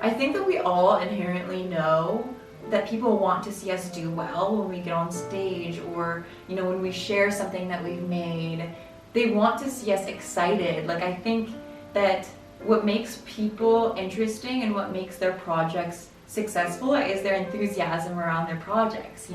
I think that we all inherently know that people want to see us do well when we get on stage, or when we share something that we've made. They want to see us excited. Like, I think that what makes people interesting and what makes their projects successful is their enthusiasm around their projects,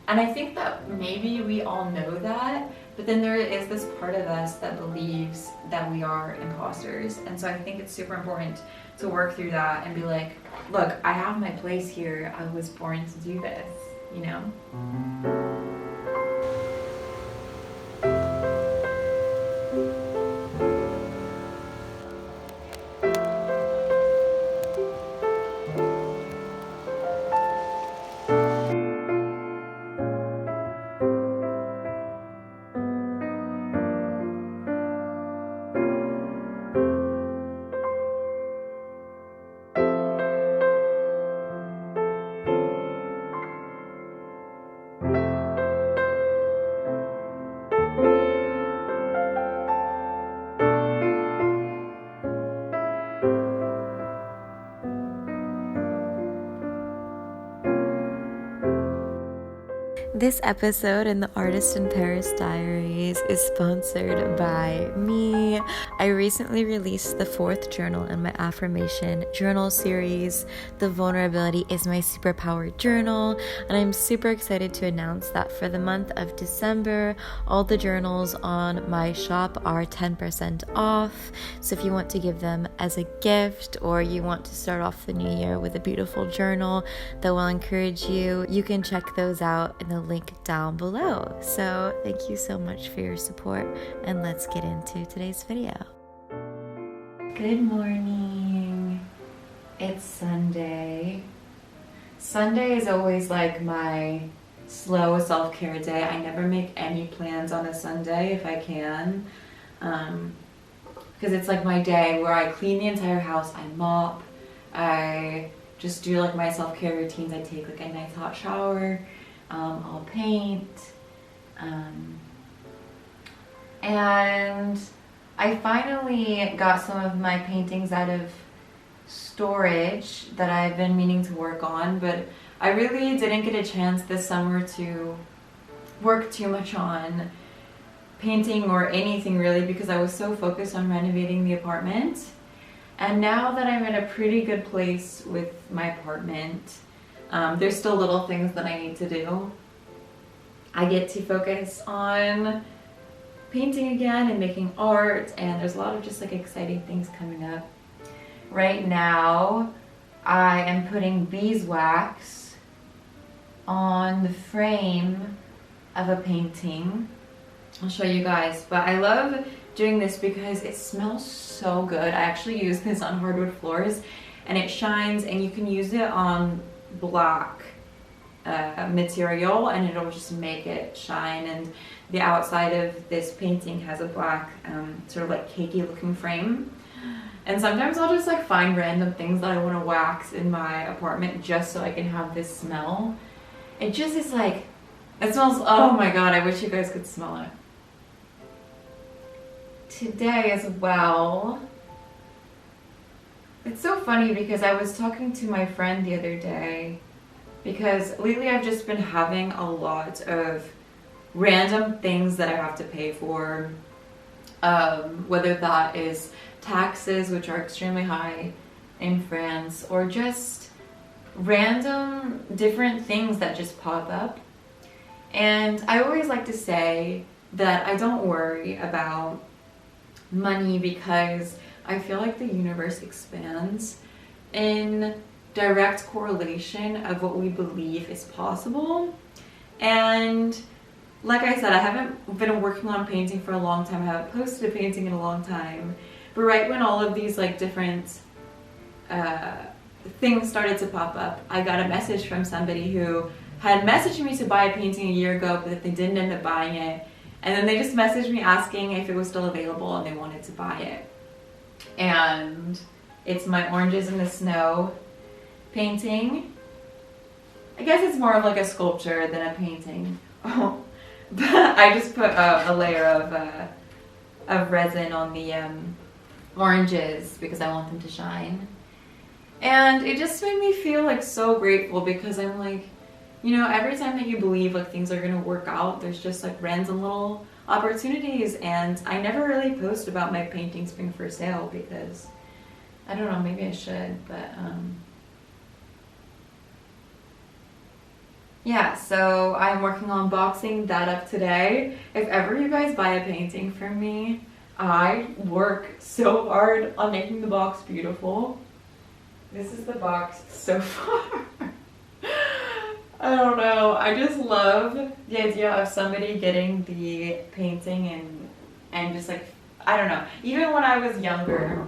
and I think that maybe we all know that, but then there is this part of us that believes that we are imposters. And so I think it's super important to work through that and be like, look, I have my place here. I was born to do this. This episode in the Artist in Paris Diaries is sponsored by me. I recently released the 4th journal in my affirmation journal series. The Vulnerability is My Superpower journal, and I'm super excited to announce that for the month of December, all the journals on my shop are 10% off. So if you want to give them as a gift, or you want to start off the new year with a beautiful journal that will encourage you, you can check those out in the link down below. So thank you so much for your support, and let's get into today's video. Good morning. It's Sunday. Sunday is always like my slow self-care day. I never make any plans on a Sunday if I can, because it's like my day where I clean the entire house, I mop, I just do like my self-care routines. I take like a nice hot shower, I'll paint, and I finally got some of my paintings out of storage that I've been meaning to work on, but I really didn't get a chance this summer to work too much on painting or anything really, because I was so focused on renovating the apartment. And now that I'm in a pretty good place with my apartment, there's still little things that I need to do. I get to focus on painting again and making art, and there's a lot of just like exciting things coming up. Right now, I am putting beeswax on the frame of a painting. I'll show you guys, but I love doing this because it smells so good. I actually use this on hardwood floors, and it shines, and you can use it on black material, and it'll just make it shine. And the outside of this painting has a black sort of like cakey looking frame, and sometimes I'll just like find random things that I want to wax in my apartment just so I can have this smell. It just is like, it smells, oh my god, I wish you guys could smell it. Today as well, it's so funny because I was talking to my friend the other day, because lately I've just been having a lot of random things that I have to pay for, whether that is taxes, which are extremely high in France, or just random different things that just pop up. And I always like to say that I don't worry about money, because I feel like the universe expands in direct correlation of what we believe is possible. And like I said, I haven't been working on painting for a long time. I haven't posted a painting in a long time. But right when all of these like different things started to pop up, I got a message from somebody who had messaged me to buy a painting a year ago, but they didn't end up buying it. And then they just messaged me asking if it was still available and they wanted to buy it. And it's my Oranges in the Snow painting. I guess it's more of like a sculpture than a painting. Oh, but I just put a layer of resin on the oranges because I want them to shine. And it just made me feel like so grateful because I'm like, you know, every time that you believe like things are gonna work out, there's just like random little opportunities. And I never really post about my paintings being for sale because I don't know, maybe I should, but yeah, so I'm working on boxing that up today. If ever you guys buy a painting from me, I work so hard on making the box beautiful. This is the box so far. I don't know. I just love the idea of somebody getting the painting and just like, I don't know. Even when I was younger,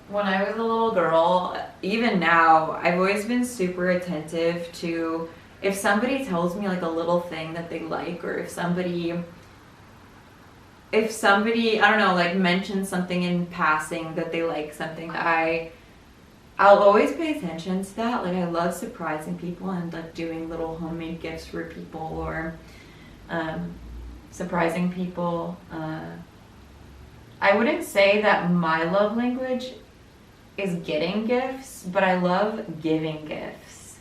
when I was a little girl, even now, I've always been super attentive to if somebody tells me like a little thing that they like, or if somebody, I don't know, like mentions something in passing that they like something, I'll always pay attention to that. Like I love surprising people and like doing little homemade gifts for people, or surprising people. I wouldn't say that my love language is getting gifts, but I love giving gifts.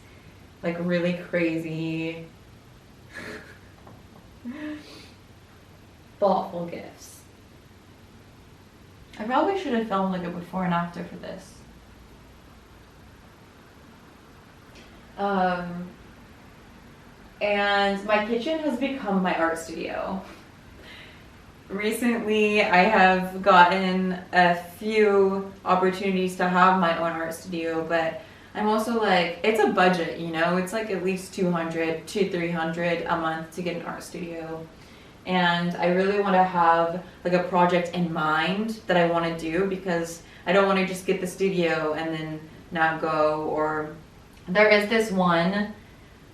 Like really crazy, thoughtful gifts. I probably should have filmed like a before and after for this. And my kitchen has become my art studio. Recently, I have gotten a few opportunities to have my own art studio, but I'm also like, it's a budget, you know? It's like at least $200 to $300 a month to get an art studio. And I really want to have like a project in mind that I want to do, because I don't want to just get the studio and then not go. Or there is this one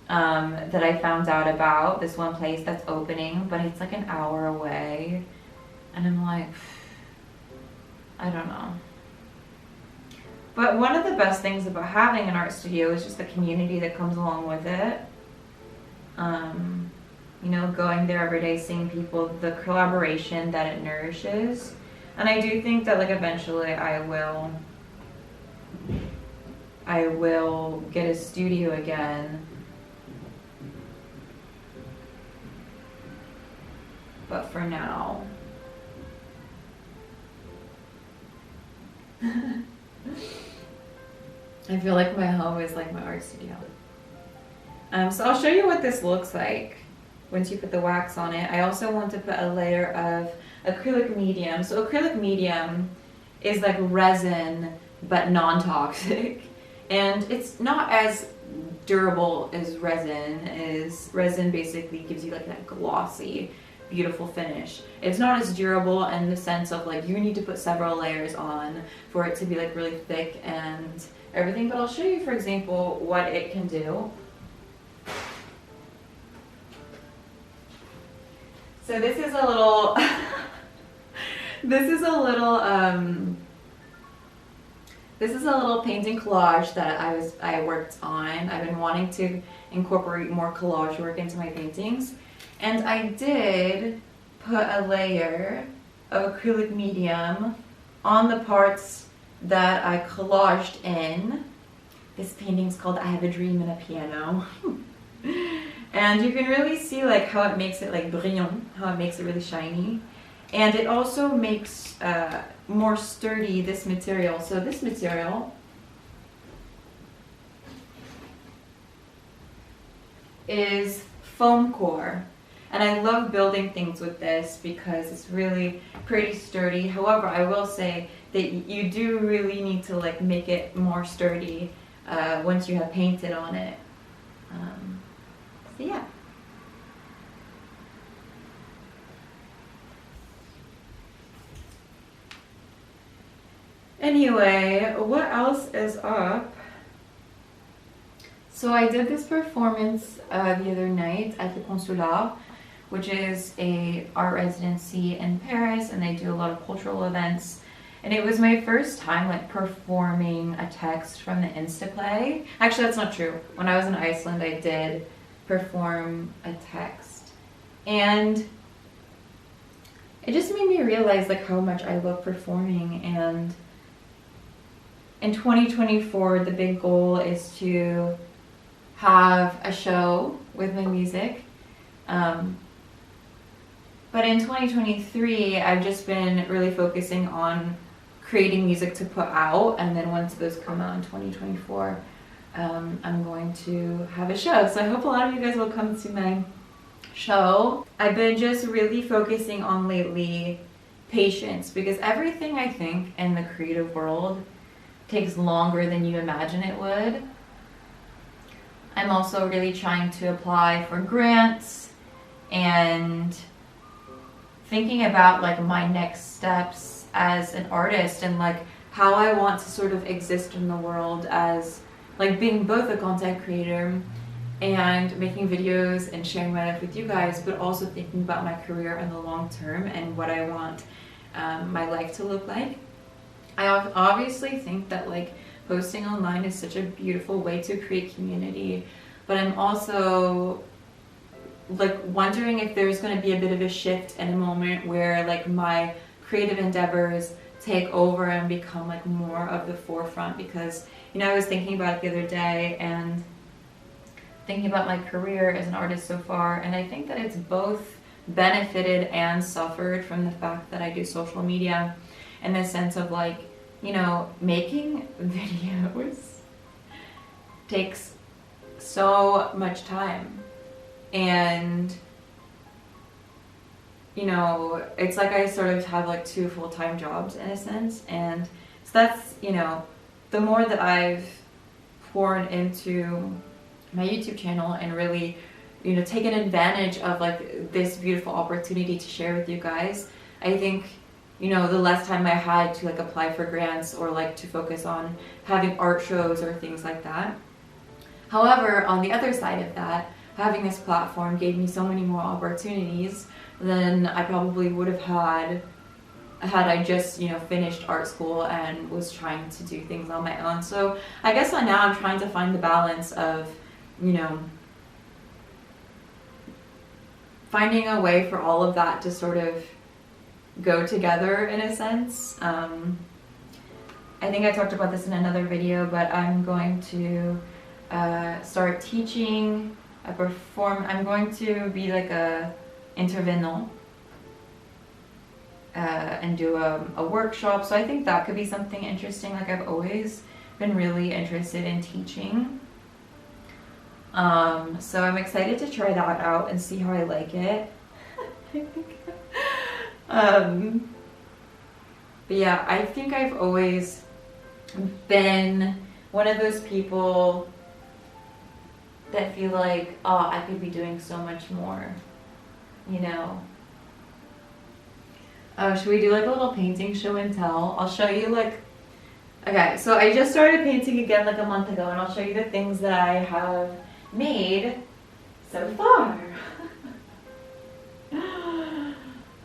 that I found out about, this one place that's opening, but it's like an hour away. And I'm like, I don't know. But one of the best things about having an art studio is just the community that comes along with it. You know, going there every day, seeing people, the collaboration that it nourishes. And I do think that like eventually I will get a studio again. But for now, I feel like my home is like my art studio. So I'll show you what this looks like once you put the wax on it. I also want to put a layer of acrylic medium. So acrylic medium is like resin, but non-toxic. And it's not as durable as resin is. Resin basically gives you like that glossy, beautiful finish. It's not as durable in the sense of like you need to put several layers on for it to be like really thick and everything. But I'll show you, for example, what it can do. So this is a little this is a little painting collage that I worked on. I've been wanting to incorporate more collage work into my paintings. And I did put a layer of acrylic medium on the parts that I collaged in. This painting's called I Have a Dream in a Piano. And you can really see like how it makes it like brillant, how it makes it really shiny. And it also makes more sturdy this material. So this material is foam core. And I love building things with this because it's really pretty sturdy. However, I will say that you do really need to like make it more sturdy once you have painted on it. So yeah. Anyway, what else is up? So I did this performance the other night at the Consulat, which is a art residency in Paris, and they do a lot of cultural events. And it was my first time like performing a text from the Instaplay. Actually, that's not true. When I was in Iceland, I did perform a text. And it just made me realize like how much I love performing, and in 2024, the big goal is to have a show with my music. But in 2023, I've just been really focusing on creating music to put out, and then once those come out in 2024, I'm going to have a show. So I hope a lot of you guys will come to my show. I've been just really focusing on lately patience, because everything I think in the creative world takes longer than you imagine it would. I'm also really trying to apply for grants and thinking about like my next steps as an artist and like how I want to sort of exist in the world as like being both a content creator and making videos and sharing my life with you guys, but also thinking about my career in the long term and what I want my life to look like. I obviously think that like posting online is such a beautiful way to create community, but I'm also like wondering if there's going to be a bit of a shift in a moment where like my creative endeavors take over and become like more of the forefront, because you know I was thinking about it the other day and thinking about my career as an artist so far, and I think that it's both benefited and suffered from the fact that I do social media in the sense of like, you know, making videos takes so much time. And you know, it's like I sort of have like 2 full-time jobs in a sense, and so that's, you know, the more that I've poured into my YouTube channel and really, you know, taken advantage of like this beautiful opportunity to share with you guys, I think, you know, the less time I had to like apply for grants or like to focus on having art shows or things like that. However, on the other side of that, having this platform gave me so many more opportunities than I probably would have had I just, you know, finished art school and was trying to do things on my own. So I guess now I'm trying to find the balance of, you know, finding a way for all of that to sort of go together in a sense. I think I talked about this in another video, but I'm going to start teaching. I'm going to be like a intervenant and do a workshop. So I think that could be something interesting. Like I've always been really interested in teaching. So I'm excited to try that out and see how I like it. But yeah, I think I've always been one of those people that feel like, oh, I could be doing so much more, you know. Oh, should we do like a little painting show and tell? I'll show you like, okay, so I just started painting again like a month ago, and I'll show you the things that I have made so far.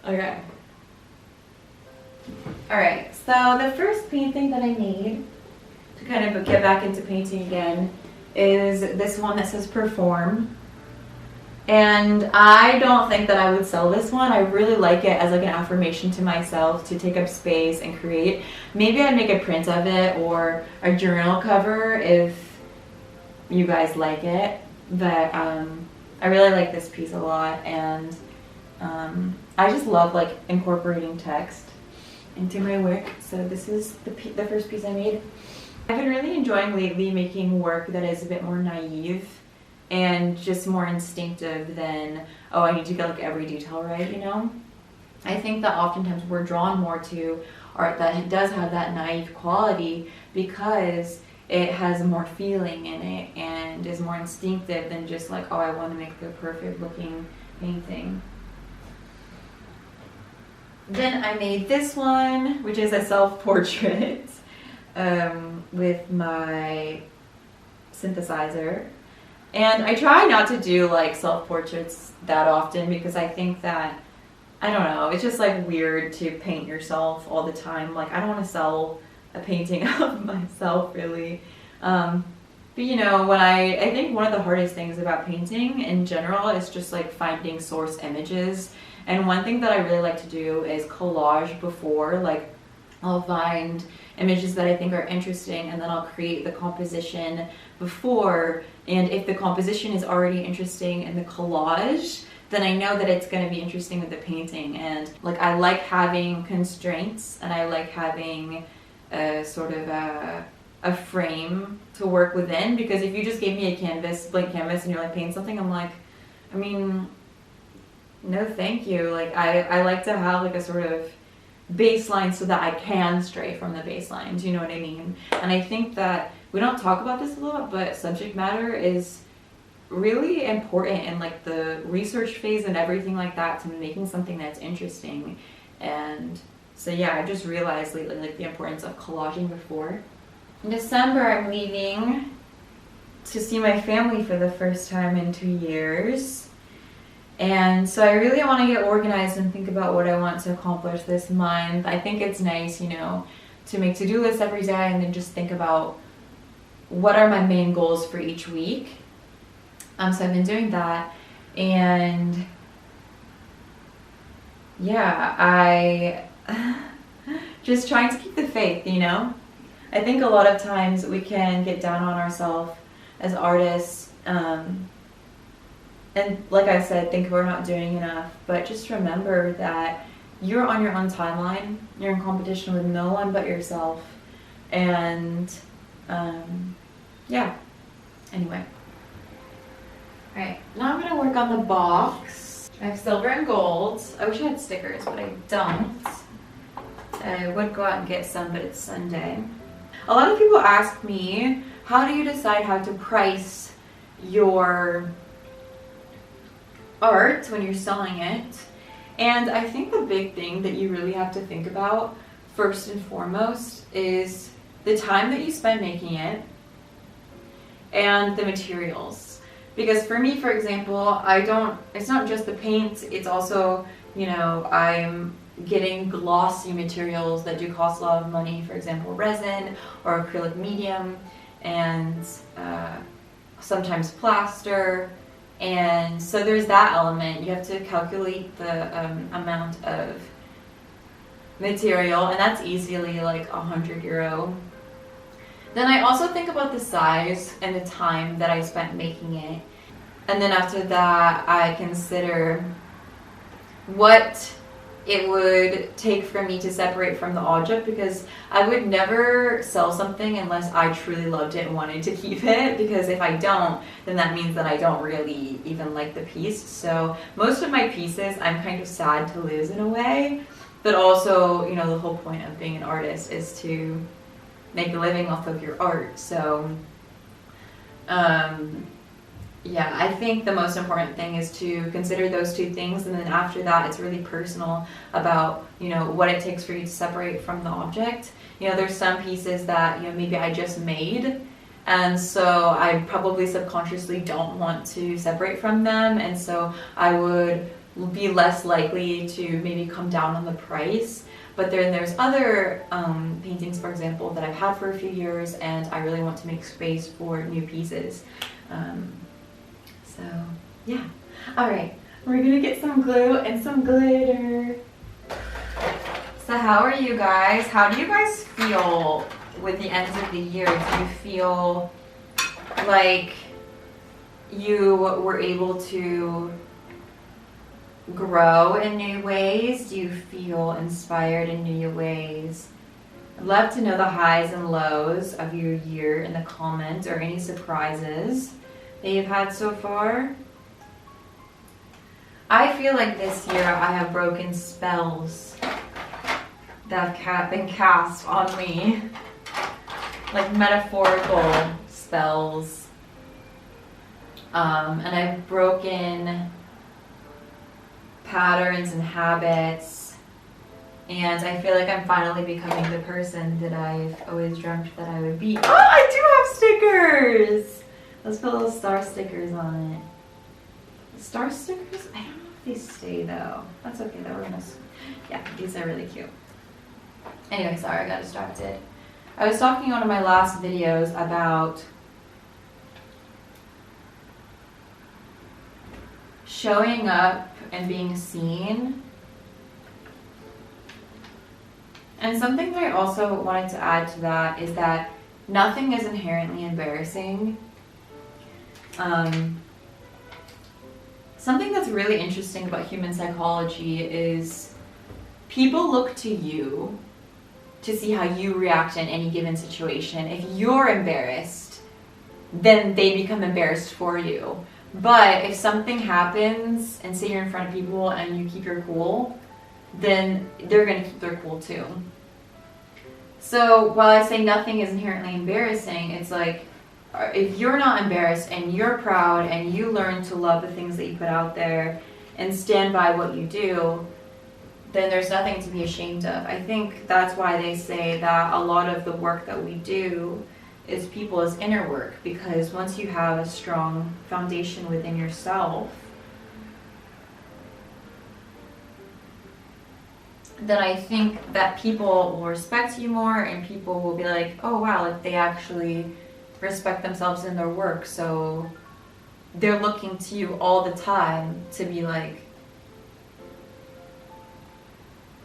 Okay. Alright, so the first painting that I made to kind of get back into painting again is this one that says perform. And I don't think that I would sell this one. I really like it as like an affirmation to myself to take up space and create. Maybe I'd make a print of it or a journal cover if you guys like it. But I really like this piece a lot, and I just love like incorporating text into my work. So this is the first piece I made. I've been really enjoying lately making work that is a bit more naive and just more instinctive than, oh, I need to get like every detail right, you know? I think that oftentimes we're drawn more to art that does have that naive quality because it has more feeling in it and is more instinctive than just like, oh, I want to make the perfect looking painting. Then I made this one, which is a self-portrait with my synthesizer. And I try not to do like self-portraits that often because I think that, I don't know, it's just like weird to paint yourself all the time. Like I don't want to sell a painting of myself really. But you know, when I think one of the hardest things about painting in general is just like finding source images. And one thing that I really like to do is collage before, like I'll find images that I think are interesting, and then I'll create the composition before. And if the composition is already interesting in the collage, then I know that it's going to be interesting with the painting. And like, I like having constraints, and I like having a sort of a frame to work within, because if you just gave me a canvas, blank canvas, and you're like, paint something, I'm like, I mean, no thank you. Like, I like to have like a sort of baseline so that I can stray from the baseline. Do you know what I mean? And I think that we don't talk about this a lot, but subject matter is really important in like the research phase and everything like that, to making something that's interesting. And so yeah, I just realized lately like the importance of collaging before. In December, I'm leaving to see my family for the first time in 2 years. And so I really want to get organized and think about what I want to accomplish this month. I think it's nice, you know, to make to-do lists every day and then just think about what are my main goals for each week. So I've been doing that, and yeah, I just trying to keep the faith, you know? I think a lot of times we can get down on ourselves as artists, and like I said, think we're not doing enough, but just remember that you're on your own timeline, you're in competition with no one but yourself, and yeah, anyway. Alright, now I'm going to work on the box. I have silver and gold. I wish I had stickers, but I don't. I would go out and get some, but it's Sunday. A lot of people ask me, how do you decide how to price your art when you're selling it? And I think the big thing that you really have to think about, first and foremost, is the time that you spend making it and the materials. Because for me, for example, it's not just the paint, it's also, you know, I'm getting glossy materials that do cost a lot of money, for example, resin or acrylic medium, and sometimes plaster. And so there's that element. You have to calculate the amount of material, and that's easily like €100. Then I also think about the size and the time that I spent making it. And then after that, I consider what it would take for me to separate from the object, because I would never sell something unless I truly loved it and wanted to keep it, because if I don't, then that means that I don't really even like the piece. So most of my pieces I'm kind of sad to lose in a way, but also, you know, the whole point of being an artist is to make a living off of your art. So yeah, I think the most important thing is to consider those two things, and then after that it's really personal about, you know, what it takes for you to separate from the object. You know, there's some pieces that, you know, maybe I just made, and so I probably subconsciously don't want to separate from them, and so I would be less likely to maybe come down on the price. But then there's other paintings, for example, that I've had for a few years, and I really want to make space for new pieces. So yeah. Alright, we're gonna get some glue and some glitter. So how are you guys? How do you guys feel with the end of the year? Do you feel like you were able to grow in new ways? Do you feel inspired in new ways? I'd love to know the highs and lows of your year in the comments, or any surprises that you've had so far. I feel like this year I have broken spells that have been cast on me, like metaphorical spells, and I've broken patterns and habits, and I feel like I'm finally becoming the person that I've always dreamt that I would be. Oh, I do have stickers! Let's put little star stickers on it. Star stickers? I don't know if they stay though. That's okay though, we're gonna, yeah, these are really cute. Anyway, sorry, I got distracted. I was talking in one of my last videos about showing up and being seen. And something that I also wanted to add to that is that nothing is inherently embarrassing. Something that's really interesting about human psychology is people look to you to see how you react in any given situation. If you're embarrassed, then they become embarrassed for you. But if something happens and say you're in front of people and you keep your cool, then they're going to keep their cool too. So while I say nothing is inherently embarrassing, it's like if you're not embarrassed and you're proud and you learn to love the things that you put out there and stand by what you do, then there's nothing to be ashamed of. I think that's why they say that a lot of the work that we do is people's inner work, because once you have a strong foundation within yourself, then I think that people will respect you more and people will be like, oh wow, like they actually respect themselves in their work, so they're looking to you all the time to be like,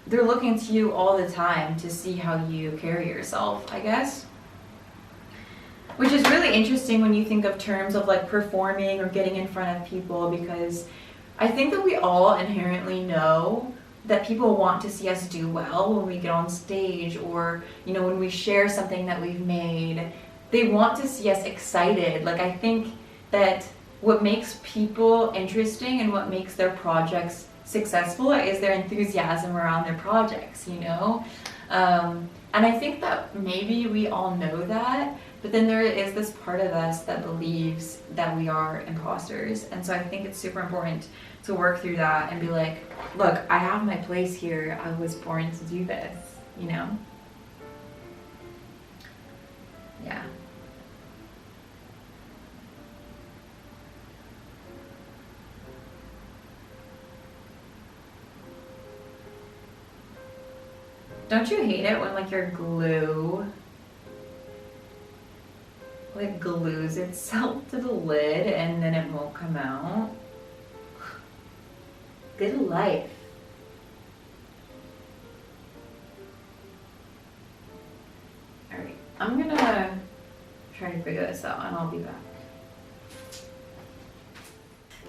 they're looking to you all the time to see how you carry yourself, I guess. Which is really interesting when you think of terms of like performing or getting in front of people, because I think that we all inherently know that people want to see us do well when we get on stage, or when we share something that we've made. They want to see us excited. Like, I think that what makes people interesting and what makes their projects successful is their enthusiasm around their projects, and I think that maybe we all know that, but then there is this part of us that believes that we are imposters. And so I think it's super important to work through that and be like, look, I have my place here. I was born to do this, Yeah. Don't you hate it when like your glue like glues itself to the lid and then it won't come out? Good life. Alright, I'm gonna try to figure this out and I'll be back.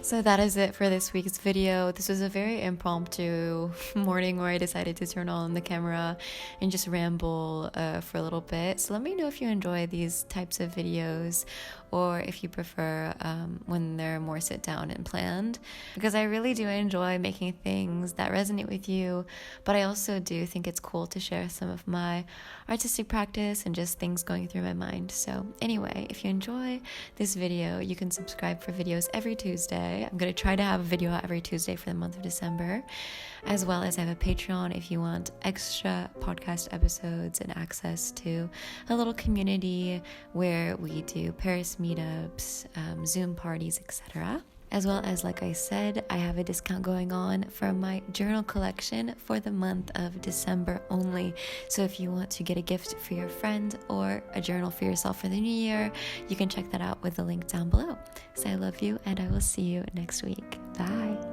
So that is it for this week's video. This was a very impromptu morning where I decided to turn on the camera and just ramble for a little bit. So let me know if you enjoy these types of videos, or if you prefer when they're more sit down and planned, because I really do enjoy making things that resonate with you, but I also do think it's cool to share some of my artistic practice and just things going through my mind. So anyway, if you enjoy this video, you can subscribe for videos every Tuesday. I'm going to try to have a video out every Tuesday for the month of December, as well as I have a Patreon if you want extra podcast episodes and access to a little community where we do Paris meetups, Zoom parties, etc. As well as, like I said, I have a discount going on for my journal collection for the month of December only. So if you want to get a gift for your friend or a journal for yourself for the new year, you can check that out with the link down below. So I love you, and I will see you next week. Bye.